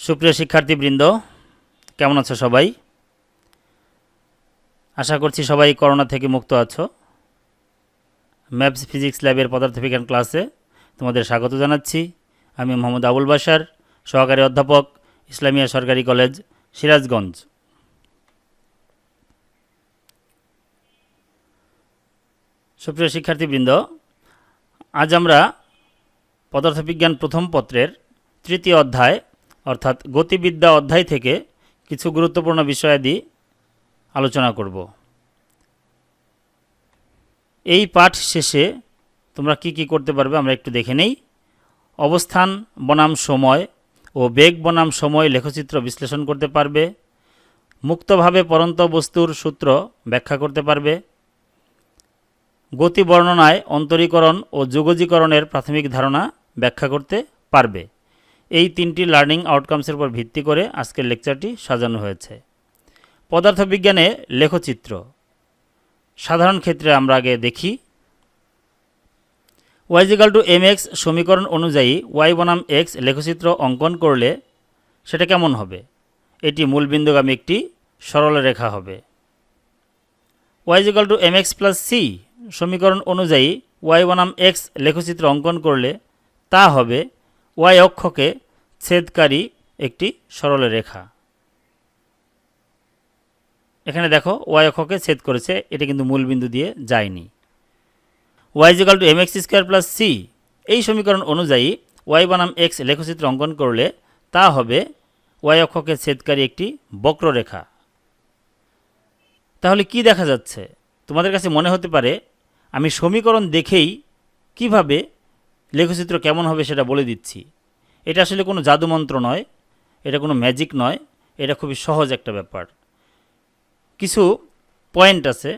সুপ্রিয় শিক্ষার্থীবৃন্দ, কেমন আছো সবাই? আশা করছি সবাই করোনা থেকে মুক্ত আছো। ম্যাথস ফিজিক্স ল্যাবের পদার্থবিজ্ঞান ক্লাসে তোমাদের স্বাগত জানাচ্ছি। আমি মোহাম্মদ আবুল বাশার, সহকারী অধ্যাপক, ইসলামিয়া সরকারি কলেজ, সিরাজগঞ্জ। সুপ্রিয় শিক্ষার্থীবৃন্দ, আজ আমরা পদার্থবিজ্ঞান প্রথম পত্রের তৃতীয় অধ্যায় অর্থাৎ গতিবিদ্যা অধ্যায় থেকে কিছু গুরুত্বপূর্ণ বিষয়াদি আলোচনা করব। এই পাঠ শেষে তোমরা কি কি করতে পারবে আমরা একটু দেখে নেই। অবস্থান বনাম সময় ও বেগ বনাম সময় লেখচিত্র বিশ্লেষণ করতে পারবে, মুক্তভাবে পরন্ত বস্তুর সূত্র ব্যাখ্যা করতে পারবে, গতি বর্ণনায় অন্তরীকরণ ও যুগজীকরণের প্রাথমিক ধারণা ব্যাখ্যা করতে পারবে। এই তিনটি লার্নিং আউটকামসের উপর ভিত্তি করে আজকের লেকচারটি সাজানো হয়েছে। পদার্থবিজ্ঞানে লেখচিত্র সাধারণ ক্ষেত্রে আমরা আগে দেখি। y=mx সমীকরণ অনুযায়ী y বনাম x লেখচিত্র অঙ্কন করলে সেটা কেমন হবে? এটি মূলবিন্দুগামী একটি সরল রেখা হবে। y=mx + c সমীকরণ অনুযায়ী y বনাম x লেখচিত্র অঙ্কন করলে তা হবে y অক্ষকে ছেদকারী একটি সরল রেখা। এখানে দেখো y অক্ষকে ছেদ করেছে, এটা কিন্তু মূলবিন্দু দিয়ে যায়নি। y=mx² + c এই সমীকরণ অনুযায়ী y বনাম x লেখচিত্র অঙ্কন করলে তা হবে y অক্ষকে ছেদকারী একটি বক্ররেখা। তাহলে কি দেখা যাচ্ছে? তোমাদের কাছে মনে হতে পারে আমি সমীকরণ দেখেই কিভাবে লেখচিত্র কেমন হবে সেটা বলে দিচ্ছি। এটা আসলে কোনো জাদুমন্ত্র নয়, এটা কোনো ম্যাজিক নয়, এটা খুবই সহজ একটা ব্যাপার। কিছু পয়েন্ট আছে,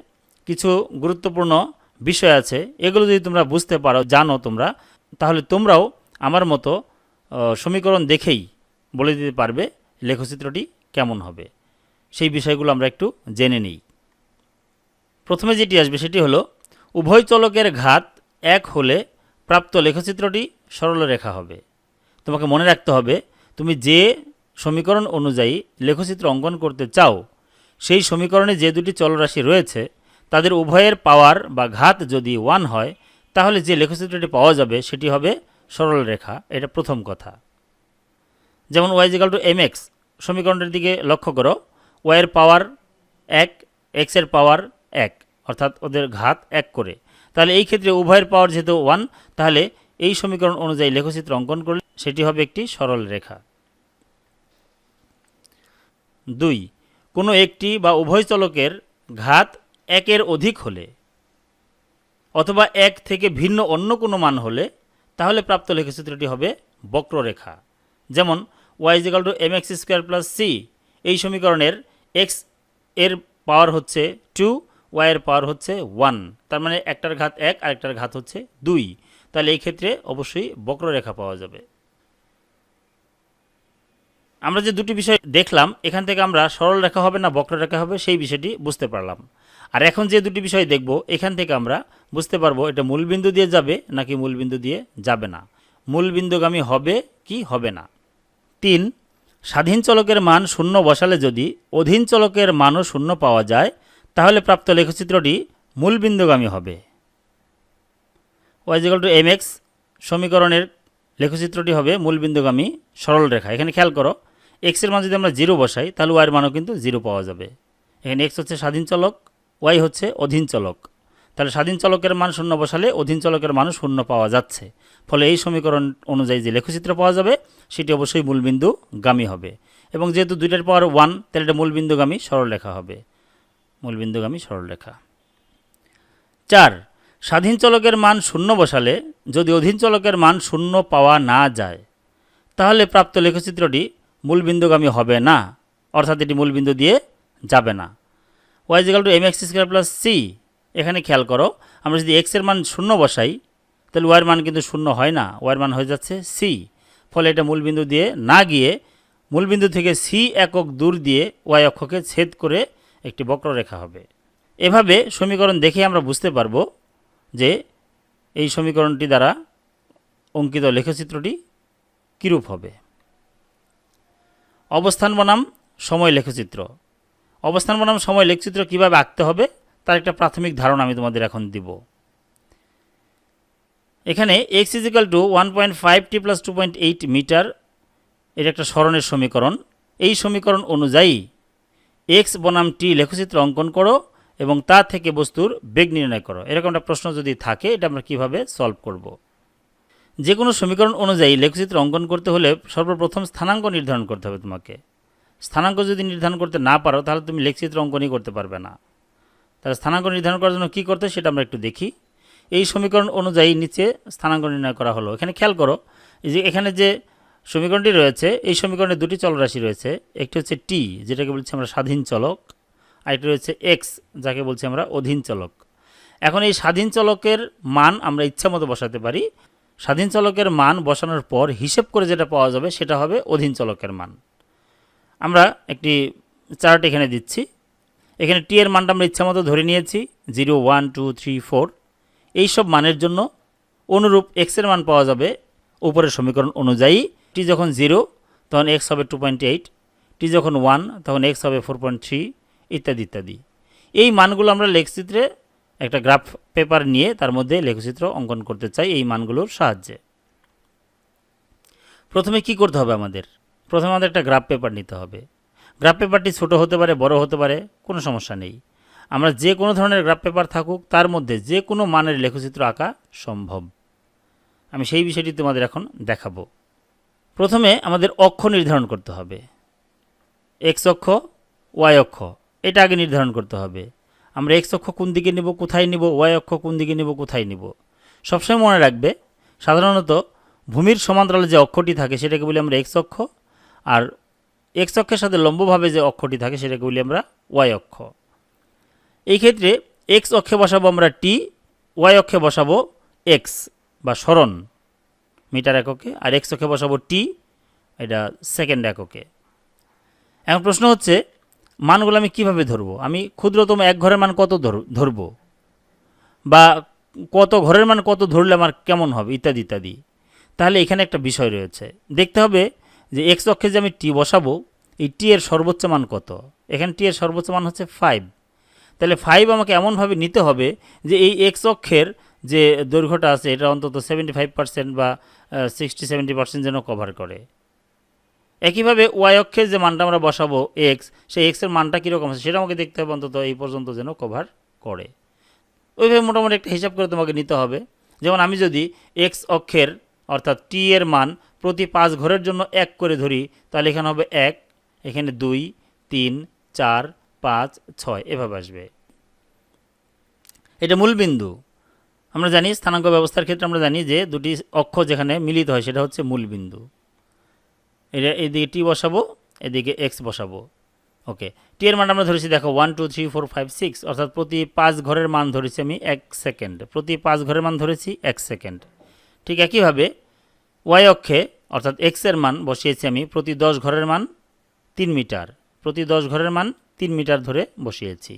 কিছু গুরুত্বপূর্ণ বিষয় আছে, এগুলো যদি তোমরা বুঝতে পারো, জানো তোমরা, তাহলে তোমরাও আমার মতো সমীকরণ দেখেই বলে দিতে পারবে লেখচিত্রটি কেমন হবে। সেই বিষয়গুলো আমরা একটু জেনে নিই। প্রথমে যেটি আসবে সেটি হলো উভয় চলকের ঘাত এক হলে প্রাপ্ত লেখচিত্রটি সরলরেখা হবে। তোমাকে মনে রাখতে হবে তুমি যে সমীকরণ অনুযায়ী লেখচিত্র অঙ্কন করতে চাও সেই সমীকরণে যে দুটি চলরাশি রয়েছে তাদের উভয়ের পাওয়ার বা ঘাত যদি 1 হয় তাহলে যে লেখচিত্রটি পাওয়া যাবে সেটি হবে সরল রেখা। এটা প্রথম কথা। যেমন y=mx সমীকরণটির দিকে লক্ষ্য করো, y এর পাওয়ার 1, x এর পাওয়ার 1, অর্থাৎ ওদের ঘাত 1 করে। তাহলে এই ক্ষেত্রে উভয়ের পাওয়ার যেহেতু 1, তাহলে এই সমীকরণ অনুযায়ী লেখচিত্র অঙ্কন করলে সেটি হবে একটি সরল রেখা। 2. কোনো একটি বা উভয় চলকের ঘাত 1 এর অধিক হলে অথবা 1 থেকে ভিন্ন অন্য কোনো মান হলে তাহলে প্রাপ্ত লেখচিত্রটি হবে বক্ররেখা। যেমন y=mx² + c এই সমীকরণের x এর পাওয়ার হচ্ছে 2, y এর পাওয়ার হচ্ছে 1, তার মানে একটার ঘাত 1 আর একটার ঘাত হচ্ছে 2, তাহলে এই ক্ষেত্রে অবশ্যই বক্ররেখা পাওয়া যাবে। আমরা যে দুটি বিষয় দেখলাম এখান থেকে আমরা সরল রেখা হবে না বক্ররেখা হবে সেই বিষয়টি বুঝতে পারলাম। আর এখন যে দুটি বিষয় দেখব এখান থেকে আমরা বুঝতে পারবো এটা মূলবিন্দু দিয়ে যাবে নাকি মূলবিন্দু দিয়ে যাবে না, মূলবিন্দুগামী হবে কি হবে না। 3. স্বাধীন চলকের মান 0 বসালে যদি অধীন চলকের মানও 0 পাওয়া যায় তাহলে প্রাপ্ত লেখচিত্রটি মূলবিন্দুগামী হবে। y=mx সমীকরণের লেখচিত্রটি হবে মূলবিন্দুগামী সরল রেখা। এখানে খেয়াল করো, x এর মান যদি আমরা 0 বসাই তাহলে y এর মানও কিন্তু 0 পাওয়া যাবে। এখানে x হচ্ছে স্বাধীন চলক, y হচ্ছে অধীন চলক, তাহলে স্বাধীন চলকের মান 0 বসালে অধীন চলকের মানও 0 পাওয়া যাচ্ছে। ফলে এই সমীকরণ অনুযায়ী যে লেখচিত্র পাওয়া যাবে সেটি অবশ্যই মূলবিন্দুগামী হবে। এবং যেহেতু দুইটার পাওয়ার 1 তাহলে এটা মূলবিন্দুগামী সরলরেখা হবে, মূলবিন্দুগামী সরলরেখা। 4. স্বাধীন চলকের মান 0 বসালে যদি অধীন চলকের মান 0 পাওয়া না যায় তাহলে প্রাপ্ত লেখচিত্রটি মূলবিন্দুগামী হবে না, অর্থাৎ এটি মূলবিন্দু দিয়ে যাবে না। y=mx² + c এখানে খেয়াল করো, আমরা যদি x এর মান 0 বসাই তাহলে y এর মান কিন্তু 0 হয় না, y এর মান হয়ে যাচ্ছে c। ফলে এটা মূলবিন্দু দিয়ে না গিয়ে মূলবিন্দু থেকে c একক দূর দিয়ে y অক্ষকে ছেদ করে একটি বক্ররেখা হবে। এভাবে সমীকরণ দেখে আমরা বুঝতে পারবো যে এই সমীকরণটি দ্বারা অঙ্কিত লেখচিত্রটি কীরূপ হবে। অবস্থান বনাম সময় লেখচিত্র। অবস্থান বনাম সময় লেখচিত্র কীভাবে আঁকতে হবে তার একটা প্রাথমিক ধারণা আমি তোমাদের এখন দিব। এখানে x equal to 1.5t plus 2.8 metre, এটা একটা সরণের সমীকরণ। এই সমীকরণ অনুযায়ী x বনাম t লেখচিত্র অঙ্কন করো এবং তা থেকে বস্তুর বেগ নির্ণয় করো। এরকম একটা প্রশ্ন যদি থাকে এটা আমরা কীভাবে সলভ করব। যে কোনো সমীকরণ অনুযায়ী লেখচিত্র অঙ্কন করতে হলে সর্বপ্রথম স্থানাঙ্ক নির্ধারণ করতে হবে তোমাকে। স্থানাঙ্ক যদি নির্ধারণ করতে না পারো তাহলে তুমি লেখচিত্র অঙ্কনই করতে পারবে না। তাহলে স্থানাঙ্ক নির্ধারণ করার জন্য কী করতে সেটা আমরা একটু দেখি। এই সমীকরণ অনুযায়ী নিচে স্থানাঙ্ক নির্ণয় করা হলো। এখানে খেয়াল করো যে এখানে যে সমীকরণটি রয়েছে এই সমীকরণে দুটি চলরাশি রয়েছে। একটি হচ্ছে টি, যেটাকে বলছি আমরা স্বাধীন চলক, আর একটি রয়েছে এক্স, যাকে বলছি আমরা অধীন চলক। এখন এই স্বাধীন চলকের মান আমরা ইচ্ছা মতো বসাতে পারি। স্বাধীন চলকের মান বসানোর পর হিসেব করে যেটা পাওয়া যাবে সেটা হবে অধীন চলকের মান। আমরা একটি চার্ট এখানে দিচ্ছি। এখানে টি এর মানটা আমরা ইচ্ছা মতো ধরে নিয়েছি 0, 1, 2, 3, 4। এই সব মানের জন্য অনুরূপ এক্সের মান পাওয়া যাবে উপরের সমীকরণ অনুযায়ী। টি যখন 0 তখন এক্স হবে 2.8, টি যখন 1 তখন এক্স হবে 4.3, ইত্যাদি ইত্যাদি। এই মানগুলো আমরা লেখচিত্রে একটা গ্রাফ পেপার নিয়ে তার মধ্যে লেখচিত্র অঙ্কন করতে চাই এই মানগুলোর সাহায্যে। প্রথমে কি করতে হবে আমাদের? প্রথমে আমাদের একটা গ্রাফ পেপার নিতে হবে। গ্রাফ পেপারটি ছোট হতে পারে, বড় হতে পারে, কোনো সমস্যা নেই। আমরা যে কোনো ধরনের গ্রাফ পেপার থাকুক তার মধ্যে যে কোনো মানের লেখচিত্র আঁকা সম্ভব। আমি সেই বিষয়টি তোমাদের এখন দেখাবো। প্রথমে আমাদের অক্ষ নির্ধারণ করতে হবে। এক্স অক্ষ, ওয়াই অক্ষ, এটা আগে নির্ধারণ করতে হবে। আমরা এক্স অক্ষ কোন দিকে নিব, কোথায় নিব, ওয়াই অক্ষ কোন দিকে নিব, কোথায় নিব। সবসময় মনে রাখবে সাধারণত ভূমির সমান্তরালে যে অক্ষটি থাকে সেটাকে বলি আমরা এক্স অক্ষ, আর এক্স অক্ষের সাথে লম্বভাবে যে অক্ষটি থাকে সেটাকে বলি আমরা ওয়াই অক্ষ। এই ক্ষেত্রে এক্স অক্ষে বসাবো আমরা টি, ওয়াই অক্ষে বসাবো এক্স বা সরণ মিটার এককে, আর এক্স অক্ষে বসাবো টি, এটা সেকেন্ড এককে। এখন প্রশ্ন হচ্ছে মানগুলো আমি কিভাবে ধরবো? আমি ক্ষুদ্রতম এক ঘরের মান কত ধরবো, বা কত ঘরের মান কত ধরলে আমার কেমন হবে, ইত্যাদি ইত্যাদি। তাহলে এখানে একটা বিষয় রয়েছে, দেখতে হবে যে এক্স অক্ষে যে আমি টি বসাবো এই টি এর সর্বোচ্চ মান কত। এখানে টি এর সর্বোচ্চ মান হচ্ছে 5। তাহলে 5 আমাকে এমনভাবে নিতে হবে যে এই এক্স অক্ষের যে দৈর্ঘ্যটা আছে এটা অন্তত 75% বা 60-70% যেন কভার করে। একইভাবে ওয়াই অক্ষের যে মানটা আমরা বসাবো এক্স, সেই এক্সের মানটা কীরকম আছে সেটা আমাকে দেখতে হবে অন্তত এই পর্যন্ত যেন কভার করে। ওইভাবে মোটামুটি একটা হিসাব করে তোমাকে নিতে হবে। যেমন আমি যদি এক্স অক্ষের অর্থাৎ টি এর মান প্রতি 5 ঘরের জন্য 1 করে ধরি তাহলে এখানে হবে 1, এখানে 2, 3, 4, 5, 6 এভাবে আসবে। এটা মূল বিন্দু। আমরা জানি স্থানাঙ্ক ব্যবস্থার ক্ষেত্রে আমরা জানি যে দুটি অক্ষ যেখানে মিলিত হয় সেটা হচ্ছে মূল বিন্দু। এটা এদিকে টি বসাবো, এদিকে এক্স বসাবো। ওকে, টি এর মান আমরা ধরেছি দেখো 1, 2, 3, 4, 5, 6, অর্থাৎ প্রতি 5 ঘরের মান ধরেছি আমি 1 সেকেন্ড। প্রতি 5 ঘরের মান ধরেছি 1 সেকেন্ড। ঠিক একইভাবে ওয়াই অক্ষে অর্থাৎ এক্স এর মান বসিয়েছি আমি প্রতি 10 ঘরের মান 3 মিটার। প্রতি 10 ঘরের মান 3 মিটার ধরে বসিয়েছি।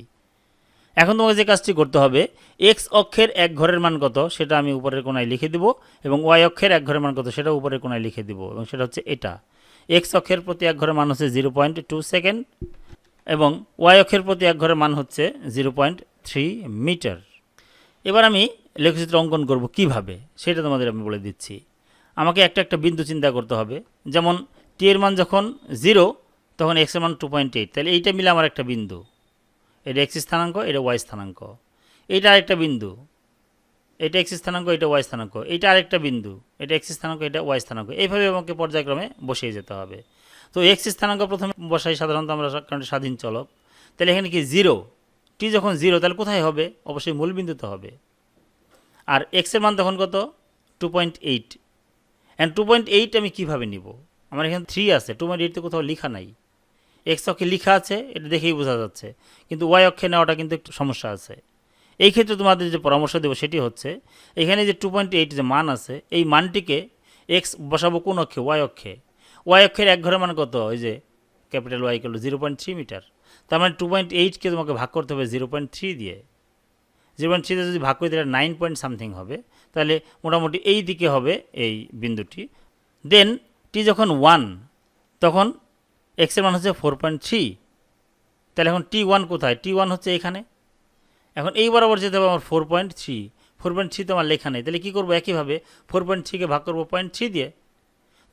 এখন তোমাকে যে কাজটি করতে হবে, এক্স অক্ষের 1 ঘরের মান কত সেটা আমি উপরের কোণায় লিখে দেব, এবং ওয়াই অক্ষের 1 ঘরের মান কত সেটা উপরের কোণায় লিখে দেব, এবং সেটা হচ্ছে এটা। এক্স অক্ষের প্রতি 1 ঘরের মান হচ্ছে 0.2 সেকেন্ড এবং ওয়াই অক্ষের প্রতি 1 ঘরের মান হচ্ছে 0.3 মিটার। এবার আমি লেখচিত্র অঙ্কন করব কিভাবে সেটা তোমাদের আমি বলে দিচ্ছি। আমাকে একটা একটা বিন্দু চিন্তা করতে হবে। যেমন টি এর মান যখন 0 তখন এক্স এর মান 2.8, তাহলে এইটা মিলে আমার একটা বিন্দু। এটা এক্স স্থানাঙ্ক, এটা ওয়াই স্থানাঙ্ক। এইটা আরেকটা বিন্দু, এটা এক্স স্থানাঙ্ক, এটা ওয়াই স্থানাঙ্ক। এইটা আরেকটা বিন্দু, এটা এক্স স্থানাঙ্ক, এটা ওয়াই স্থানাঙ্ক। এইভাবে আমাকে পর্যায়ক্রমে বসিয়ে যেতে হবে। তো এক্স স্থানাঙ্ক প্রথমে বসাই সাধারণত আমরা, কারণ স্বাধীন চলক। তাহলে এখানে কি 0, টি যখন 0 তাহলে কোথায় হবে? অবশ্যই মূল বিন্দুতে হবে। আর এক্সের মান তখন কত? 2.8। অ্যান্ড 2.8 আমি কীভাবে নিব? আমার এখানে 3 আছে, 2.8 তো কোথাও লেখা নাই। এক্স অক্ষে লেখা আছে, এটা দেখেই বোঝা যাচ্ছে, কিন্তু ওয়াই অক্ষে নেওয়াটা কিন্তু একটু সমস্যা আছে। এই ক্ষেত্রে তোমাদের যে পরামর্শ দেবো সেটি হচ্ছে এখানে যে 2.8 যে মান আছে এই মানটিকে এক্স বসাবো কোন অক্ষে? ওয়াই অক্ষে। ওয়াই অক্ষের 1 ঘরের মান কত? ওই যে ক্যাপিটাল ওয়াই ইকুয়াল 0.3 মিটার। তার মানে 2.8কে তোমাকে ভাগ করতে হবে 0.3 দিয়ে। 0.3 দিয়ে যদি ভাগ করি তাহলে 9 পয়েন্ট সামথিং হবে। তাহলে মোটামুটি এই দিকে হবে এই বিন্দুটি। দেন টি যখন 1 তখন এক্সের মান হচ্ছে 4.3, তাহলে এখন T1 কোথায়? T1 হচ্ছে এখানে। এখন এই বরাবর যেতে হবে আমার 4.3, 4.3 তো আমার লেখা নেই, তাহলে কী করবো? একইভাবে 4.3কে ভাগ করবো 0.3 দিয়ে,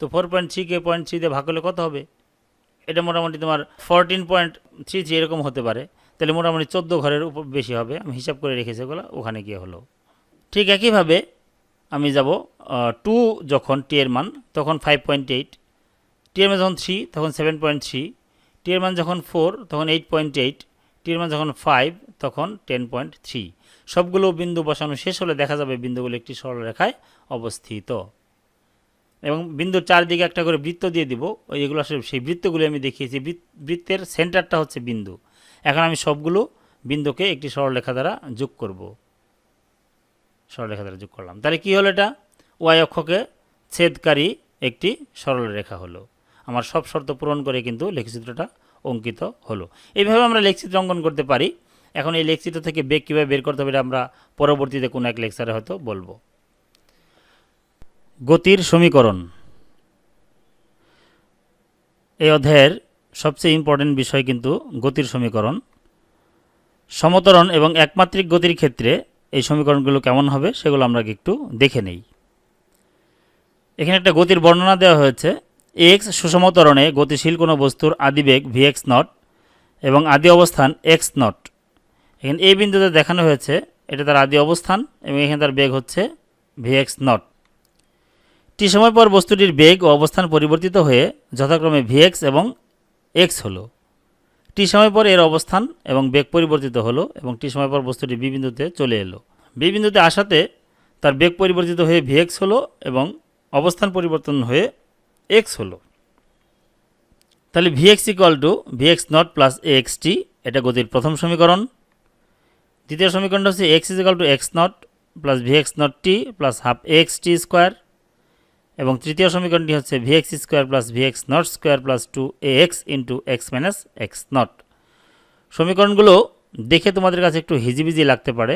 তো 4.3কে 0.3 দিয়ে ভাগ করলে কত হবে? এটা মোটামুটি তোমার 14.33 এরকম হতে পারে, তাহলে মোটামুটি 14 ঘরের উপর বেশি হবে, আমি হিসাব করে রেখেছি ওগুলো, ওখানে গিয়ে হলো। ঠিক একইভাবে আমি যাব 2 যখন টি এর মান তখন 5.8, টি এর মান যখন 3 তখন 7.3, টি এর মান যখন 4 তখন 8.8, টি এর মান যখন 5 তখন 10.3। সবগুলো বিন্দু বসানো শেষ হলে দেখা যাবে বিন্দুগুলো একটি সরলরেখায় অবস্থিত, এবং বিন্দুর চারদিকে একটা করে বৃত্ত দিয়ে দিব। ওই এগুলো আসলে সেই বৃত্তগুলি আমি দেখিয়েছি, বৃত্তের সেন্টারটা হচ্ছে বিন্দু। এখন আমি সবগুলো বিন্দুকে একটি সরলরেখা দ্বারা যোগ করব, সরলরেখা দ্বারা যোগ করলাম। তাহলে কী হলো? এটা ওয়াই অক্ষকে ছেদকারী একটি সরলরেখা হলো। আমার সব শর্ত পূরণ করে কিন্তু লেখচিত্রটা অঙ্কিত হলো। এইভাবে আমরা লেখচিত্র অঙ্কন করতে পারি। এখন এই লেখচিত্র থেকে বেগ কীভাবে বের করতে হবে এটা আমরা পরবর্তীতে কোনো এক লেকচারে হয়তো বলবো। গতির সমীকরণ এই অধ্যায়ের সবচেয়ে ইম্পর্টেন্ট বিষয় কিন্তু গতির সমীকরণ। সমতরণ এবং একমাত্রিক গতির ক্ষেত্রে এই সমীকরণগুলো কেমন হবে সেগুলো আমরা একটু দেখে নেই। এখানে একটা গতির বর্ণনা দেওয়া হয়েছে। এক্স সুষমতরণে গতিশীল কোনো বস্তুর আদিবেগ ভিএক্স নট এবং আদি অবস্থান এক্স নট। এখানে এই বিন্দুতে দেখানো হয়েছে এটা তার আদি অবস্থান এবং এখানে তার বেগ হচ্ছে ভিএক্স নট। টি সময় পর বস্তুটির বেগ ও অবস্থান পরিবর্তিত হয়ে যথাক্রমে ভিএক্স এবং এক্স হলো। টি সময় পর এর অবস্থান এবং বেগ পরিবর্তিত হলো এবং টি সময় পর বস্তুটি বি বিন্দুতে চলে এলো। বি বিন্দুতে আসাতে তার বেগ পরিবর্তিত হয়ে ভিএক্স হলো এবং অবস্থান পরিবর্তন হয়ে এক্স হলো। তাহলে v x equal to VX not plus a x t, এটা গতির প্রথম সমীকরণ। দ্বিতীয় সমীকরণটা হচ্ছে x is equal to x not plus VX not t plus half x t square, এবং তৃতীয় সমীকরণটি হচ্ছে v x square plus VX not square plus 2ax into x minus x not. সমীকরণগুলো দেখে তোমাদের কাছে একটু হিজিবিজি লাগতে পারে,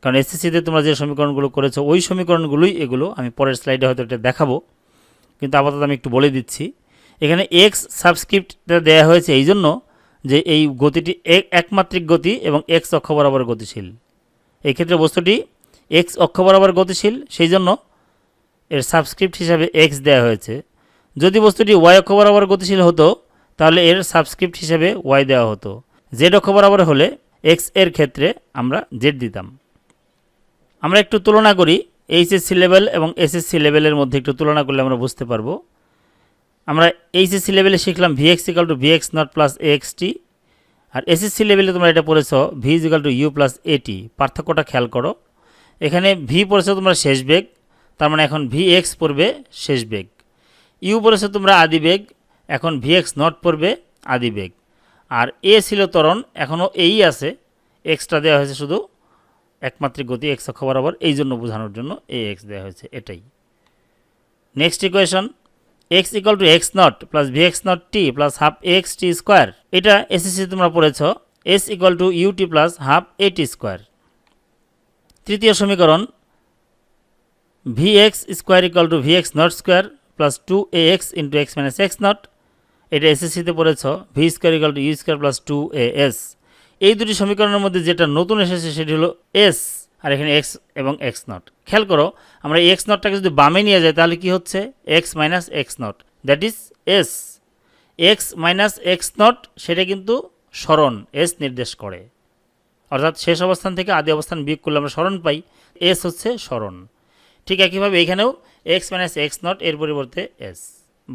কারণ এসএসসিতে তোমরা যে সমীকরণগুলো করেছো ওই সমীকরণগুলোই এগুলো। আমি পরের স্লাইডে হয়তো এটা দেখাবো, কিন্তু আপাতত আমি একটু বলে দিচ্ছি। এখানে এক্স সাবস্ক্রিপ্টটা দেওয়া হয়েছে এই জন্য যে এই গতিটি একমাত্রিক গতি এবং এক্স অক্ষ বরাবর গতিশীল। এই ক্ষেত্রে বস্তুটি এক্স অক্ষ বরাবর গতিশীল, সেই জন্য এর সাবস্ক্রিপ্ট হিসাবে এক্স দেওয়া হয়েছে। যদি বস্তুটি ওয়াই অক্ষ বরাবর গতিশীল হতো তাহলে এর সাবস্ক্রিপ্ট হিসাবে ওয়াই দেওয়া হতো। জেড অক্ষ বরাবর হলে এক্স এর ক্ষেত্রে আমরা জেড দিতাম। আমরা একটু তুলনা করি, এইচএসসি লেভেল এবং এসএসসি লেভেলের মধ্যে একটু তুলনা করলে আমরা বুঝতে পারবো। আমরা এইচএসসি লেভেলে শিখলাম v x equal to VX not plus a x t, আর এসএসসি লেভেলে তোমরা এটা পড়েছ v is equal to u plus a t. পার্থক্যটা খেয়াল করো, এখানে ভি পড়েছো তোমরা শেষ বেগ, তার মানে এখন ভিএক্স পড়বে শেষ বেগ। ইউ পড়েছো তোমরা আদি বেগ, এখন ভিএক্স নট পড়বে আদি বেগ। আর এ ছিল ত্বরণ, এখনও এই আছে, এক্সট্রা দেওয়া হয়েছে শুধু একমাত্রিক গতি এক্স অক্ষ বরাবর, এই জন্য বোঝানোর জন্য এ এক্স দেওয়া হয়েছে, এটাই। Next equation x equal to x not plus VX not t plus half x t square. এটা এসএসসি তোমরা পড়েছ s equal to ut plus half এটি স্কোয়ার। তৃতীয় সমীকরণ vx square equal to VX not square plus 2ax into x minus x naught. এটা এসএসসিতে পড়েছ v square equal to u square plus 2as। এই দুটি সমীকরণের মধ্যে যেটা নতুন এসেছে সেটি হলো এস, আর এখানে এক্স এবং এক্স নট। খেয়াল করো, আমরা এক্স নটটাকে যদি বামে নিয়ে যাই তাহলে কি হচ্ছে x minus x not, that is S. X minus x not সেটা কিন্তু সরণ এস নির্দেশ করে, অর্থাৎ শেষ অবস্থান থেকে আদি অবস্থান বিয়োগ করলে আমরা সরণ পাই, এস হচ্ছে সরণ। ঠিক একইভাবে এখানেও এক্স মাইনাস এক্স নট এর পরিবর্তে এস,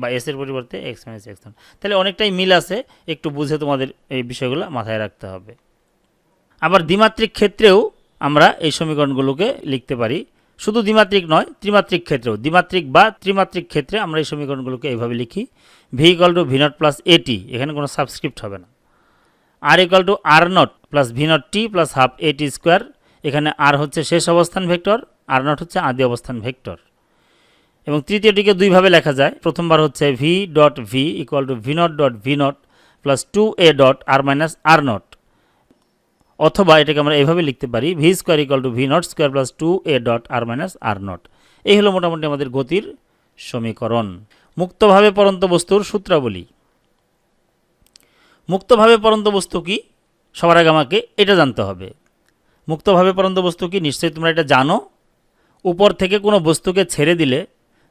বা এস এর পরিবর্তে এক্স মাইনাস এক্স নট। তাহলে অনেকটাই মিল আছে, একটু বুঝে তোমাদের এই বিষয়গুলো মাথায় রাখতে হবে। আবার দ্বিমাত্রিক ক্ষেত্রেও আমরা এই সমীকরণগুলোকে লিখতে পারি, শুধু দ্বিমাত্রিক নয় ত্রিমাত্রিক ক্ষেত্রেও। দ্বিমাত্রিক বা ত্রিমাত্রিক ক্ষেত্রে আমরা এই সমীকরণগুলোকে এইভাবে লিখি, v equal to v not plus a t, এখানে কোনো সাবস্ক্রিপ্ট হবে না। R equal to r not plus v not t plus half এটি স্কোয়ার, এখানে আর হচ্ছে শেষ অবস্থান ভেক্টর, আর নট হচ্ছে আদি অবস্থান ভেক্টর। এবং তৃতীয়টিকে দুইভাবে লেখা যায়, প্রথমবার হচ্ছে v dot v equal to v naught dot v not plus 2a dot r minus r naught, অথবা এটাকে আমরা এইভাবে লিখতে পারি v square equal to v naught square plus 2a dot r minus r naught. এই হলো মোটামুটি আমাদের গতির সমীকরণ। মুক্তভাবে পরন্ত বস্তুর সূত্রাবলী। মুক্তভাবে পড়ন্ত বস্তু কি? সবার আগে আমাকে এটা জানতে হবে। মুক্তভাবে পড়ন্ত বস্তু কি? নিশ্চয়ই তোমরা এটা জানো। উপর থেকে কোনো বস্তুকে ছেড়ে দিলে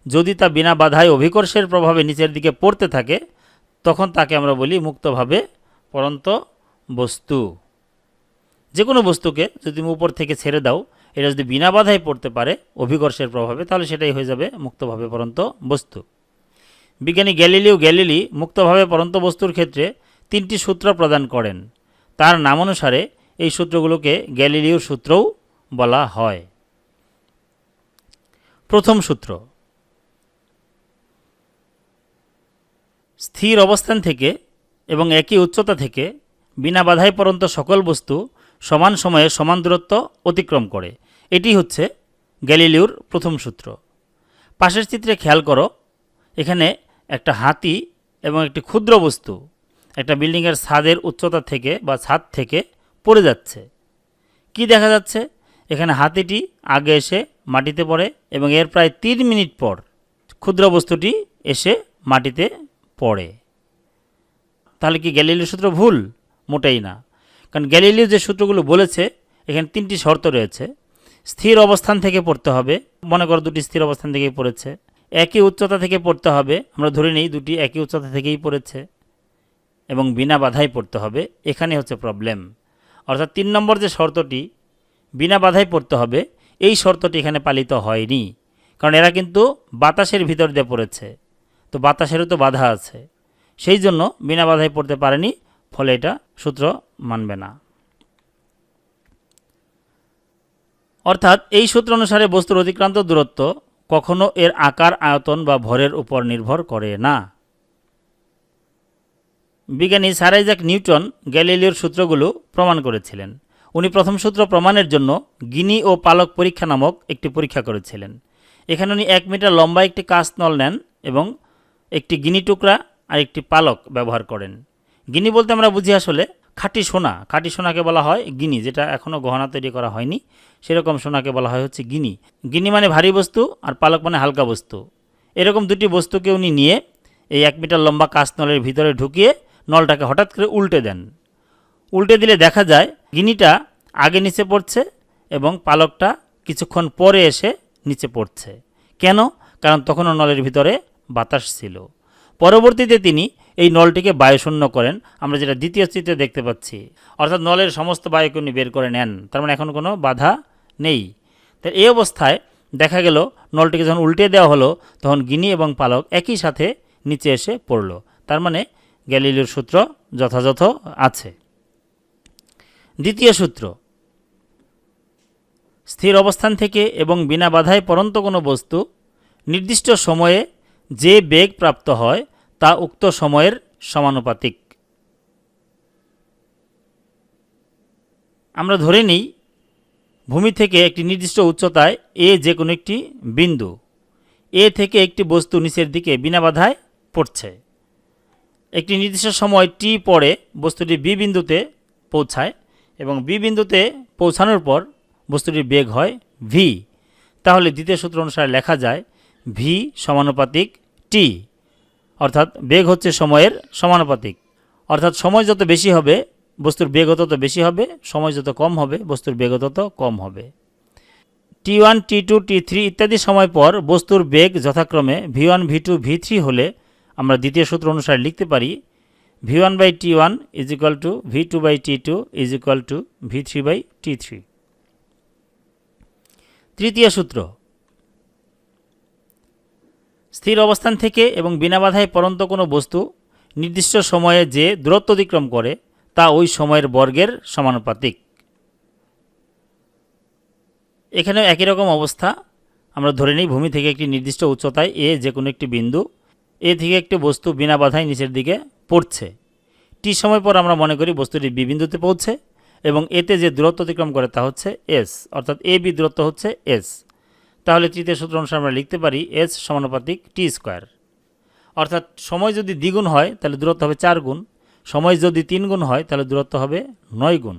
যদি তা বিনা বাধায় অভিকর্ষের প্রভাবে নিচের দিকে পড়তে থাকে তখন তাকে আমরা বলি মুক্তভাবে পড়ন্ত বস্তু। যে কোনো বস্তুকে যদি তুমি উপর থেকে ছেড়ে দাও, এটা যদি বিনা বাধায় পড়তে পারে অভিকর্ষের প্রভাবে, তাহলে সেটাই হয়ে যাবে মুক্তভাবে পড়ন্ত বস্তু। বিজ্ঞানী গ্যালিলিও গ্যালিলি মুক্তভাবে পড়ন্ত বস্তুর ক্ষেত্রে 3টি সূত্র প্রদান করেন। তার নামানুসারে এই সূত্রগুলোকে গ্যালিলিওর সূত্রও বলা হয়। প্রথম সূত্র, স্থির অবস্থান থেকে এবং একই উচ্চতা থেকে বিনা বাধায় পড়ন্ত সকল বস্তু সমান সময়ে সমান দূরত্ব অতিক্রম করে। এটি হচ্ছে গ্যালিলিওর প্রথম সূত্র। পাশের চিত্রে খেয়াল করো, এখানে একটা হাতি এবং একটি ক্ষুদ্র বস্তু একটা বিল্ডিংয়ের ছাদের উচ্চতা থেকে বা ছাদ থেকে পড়ে যাচ্ছে। কি দেখা যাচ্ছে? এখানে হাতিটি আগে এসে মাটিতে পড়ে এবং এর প্রায় 3 মিনিট পর ক্ষুদ্র বস্তুটি এসে মাটিতে পড়ে। তাহলে কি গ্যালিলিও সূত্র ভুল? মোটেই না। কারণ গ্যালিলিও যে সূত্রগুলো বলেছে এখানে 3টি শর্ত রয়েছে। স্থির অবস্থান থেকে পড়তে হবে, মনে করো দুটি স্থির অবস্থান থেকেই পড়েছে। একই উচ্চতা থেকে পড়তে হবে, আমরা ধরে নিই দুটি একই উচ্চতা থেকেই পড়েছে, এবং বিনা বাধায় পড়তে হবে। এখানে হচ্ছে প্রবলেম। অর্থাৎ 3 নম্বর যে শর্তটি বিনা বাধায় পড়তে হবে, এই শর্তটি এখানে পালিত হয়নি। কারণ এরা কিন্তু বাতাসের ভিতর দিয়ে পড়েছে, তো বাতাসেরও তো বাধা আছে, সেই জন্য বিনা বাধায় পড়তে পারেনি, ফলে এটা সূত্র মানবে না। অর্থাৎ এই সূত্র অনুসারে বস্তুর অতিক্রান্ত দূরত্ব কখনো এর আকার, আয়তন বা ভরের উপর নির্ভর করে না। বিজ্ঞানী স্যার আইজাক নিউটন গ্যালিলিওর সূত্রগুলো প্রমাণ করেছিলেন। উনি প্রথম সূত্র প্রমাণের জন্য গিনি ও পালক পরীক্ষা নামক একটি পরীক্ষা করেছিলেন। এখানে উনি 1 মিটার লম্বা একটি কাঁচ নল নেন এবং একটি গিনি টুকরা আর একটি পালক ব্যবহার করেন। গিনি বলতে আমরা বুঝি আসলে খাঁটি সোনা। খাঁটি সোনাকে বলা হয় গিনি, যেটা এখনও গহনা তৈরি করা হয়নি, সেরকম সোনাকে বলা হয় হচ্ছে গিনি। গিনি মানে ভারী বস্তু আর পালক মানে হালকা বস্তু। এরকম দুটি বস্তুকে উনি নিয়ে এই 1 মিটার লম্বা কাঁচ নলের ভিতরে ঢুকিয়ে নলটাকে হঠাৎ করে উল্টে দেন। উল্টে দিলে দেখা যায় গিনিটা আগে নিচে পড়ছে এবং পালকটা কিছুক্ষণ পরে এসে নিচে পড়ছে। কেন? কারণ তখনও নলের ভিতরে বাতাস ছিল। পরবর্তীতে তিনি এই নলটিকে বায়ুশূন্য করেন, আমরা যেটা দ্বিতীয় চিত্রে দেখতে পাচ্ছি। অর্থাৎ নলের সমস্ত বায়ুকে উনি বের করে নেন, তার মানে এখন কোনো বাধা নেই। তাই এই অবস্থায় দেখা গেল নলটিকে যখন উল্টে দেওয়া হলো তখন গিনি এবং পালক একই সাথে নিচে এসে পড়ল। তার মানে গ্যালিলিওর সূত্র যথাযথ আছে। দ্বিতীয় সূত্র, স্থির অবস্থান থেকে এবং বিনা বাধায় পড়ন্ত কোনো বস্তু নির্দিষ্ট সময়ে যে বেগ প্রাপ্ত হয় তা উক্ত সময়ের সমানুপাতিক। আমরা ধরে নিই ভূমি থেকে একটি নির্দিষ্ট উচ্চতায় এ যে কোনো একটি বিন্দু, এ থেকে একটি বস্তু নিচের দিকে বিনা বাধায় পড়ছে। একটি নির্দিষ্ট সময় টি পরে বস্তুটি বি বিন্দুতে পৌঁছায় এবং বি বিন্দুতে পৌঁছানোর পর বস্তুটির বেগ হয় ভি। তাহলে দ্বিতীয় সূত্র অনুসারে লেখা যায় ভি সমানুপাতিক টি, অর্থাৎ বেগ হচ্ছে সময়ের সমানুপাতিক। অর্থাৎ সময় যত বেশি হবে বস্তুর বেগ তত বেশি হবে, সময় যত কম হবে বস্তুর বেগ তত কম হবে। T1, T2, T3 ইত্যাদি সময় পর বস্তুর বেগ যথাক্রমে V1, V2, V3 হলে আমরা দ্বিতীয় সূত্র অনুসারে লিখতে পারি V1/T1 = V2/T2 = V3/T3। তৃতীয় সূত্র, স্থির অবস্থান থেকে এবং বিনা বাধায় পড়ন্ত কোনো বস্তু নির্দিষ্ট সময়ে যে দূরত্ব অতিক্রম করে তা ওই সময়ের বর্গের সমানুপাতিক। এখানেও একই রকম অবস্থা। আমরা ধরে নিই ভূমি থেকে একটি নির্দিষ্ট উচ্চতায় এ যে কোনো একটি বিন্দু, এ থেকে একটি বস্তু বিনা বাধায় নিচের দিকে পড়ছে। টি সময় পর আমরা মনে করি বস্তুটি বি বিন্দুতে পৌঁছে এবং এতে যে দূরত্ব অতিক্রম করে তা হচ্ছে এস, অর্থাৎ এ বি দূরত্ব হচ্ছে এস। তাহলে তৃতীয় সূত্র অনুসারে আমরা লিখতে পারি এস সমানুপাতিক টি স্কোয়ার। অর্থাৎ সময় যদি দ্বিগুণ হয় তাহলে দূরত্ব হবে 4 গুণ, সময় যদি 3 গুণ হয় তাহলে দূরত্ব হবে 9 গুণ।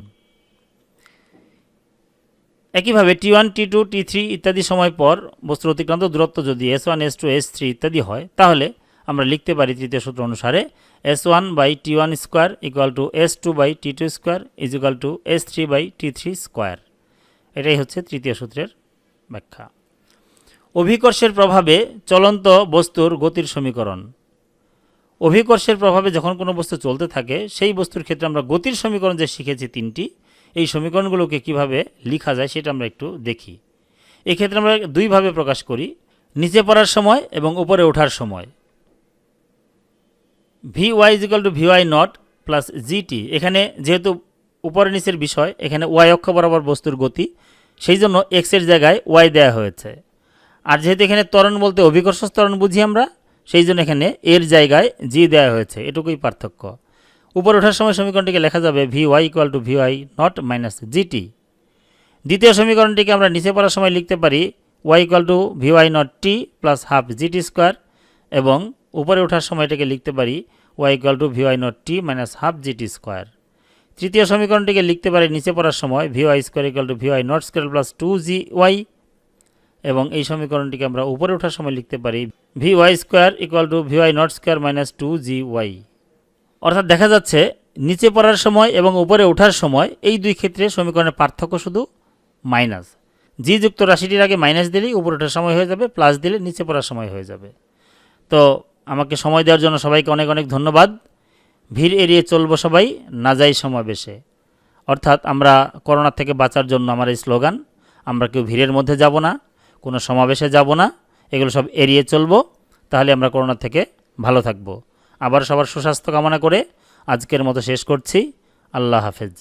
একইভাবে T1, T2, T3 ইত্যাদি সময় পর বস্তুর অতিক্রান্ত দূরত্ব যদি S1, S2, S3 ইত্যাদি হয় তাহলে আমরা লিখতে পারি তৃতীয় সূত্র অনুসারে S1/T1 square equal two S2/T2 square is equal two S3/T3 square. এটাই হচ্ছে তৃতীয় সূত্রের ব্যাখ্যা। অভিকর্ষের প্রভাবে চলন্ত বস্তুর গতির সমীকরণ। অভিকর্ষের প্রভাবে যখন কোনো বস্তু চলতে থাকে সেই বস্তুর ক্ষেত্রে আমরা গতির সমীকরণ যে শিখেছি তিনটি, এই সমীকরণগুলোকে কিভাবে লেখা যায় সেটা আমরা একটু দেখি। এক্ষেত্রে আমরা দুইভাবে প্রকাশ করি, নিচে পড়ার সময় এবং উপরে ওঠার সময়। Vy equal to Vy not plus GT, এখানে যেহেতু উপরে নিচের বিষয়, এখানে ওয়াই অক্ষ বরাবর বস্তুর গতি, সেই জন্য এক্সের জায়গায় ওয়াই দেওয়া হয়েছে। আর যেহেতু এখানে ত্বরণ বলতে অভিকর্ষ ত্বরণ বুঝি আমরা, সেই জন্য এখানে এর জায়গায় জি দেওয়া হয়েছে, এটুকুই পার্থক্য। উপরে ওঠার সময় সমীকরণটিকে লেখা যাবে Vy equal to Vy not minus GT. দ্বিতীয় সমীকরণটিকে আমরা নিচে পড়ার সময় লিখতে পারি y equal to Vy not t plus half GT square, এবং উপরে ওঠার সময় এটাকে লিখতে পারি y equal to Vy not T minus half GT square. তৃতীয় সমীকরণটিকে লিখতে পারি নিচে পড়ার সময় Vy square equal two Vy not square plus 2gy, এবং এই সমীকরণটিকে আমরা উপরে ওঠার সময় লিখতে পারি Vy square equal two Vy not square minus 2gy। অর্থাৎ দেখা যাচ্ছে নিচে পড়ার সময় এবং উপরে ওঠার সময় এই দুই ক্ষেত্রে সমীকরণের পার্থক্য শুধু মাইনাস। জি যুক্ত রাশিটির আগে মাইনাস দিলেই উপরে ওঠার সময় হয়ে যাবে, প্লাস দিলে নিচে পড়ার সময় হয়ে যাবে। তো আমাকে সময় দেওয়ার জন্য সবাইকে অনেক অনেক ধন্যবাদ। ভিড় এড়িয়ে চলবো সবাই, না যাই সমাবেশে। অর্থাৎ আমরা করোনা থেকে বাঁচার জন্য আমার এই স্লোগান, আমরা কেউ ভিড়ের মধ্যে যাব না, কোনো সমাবেশে যাব না, এগুলো সব এড়িয়ে চলবো, তাহলে আমরা করোনা থেকে ভালো থাকব। আবার সবার সুস্বাস্থ্য কামনা করে আজকের মতো শেষ করছি। আল্লাহ হাফেজ।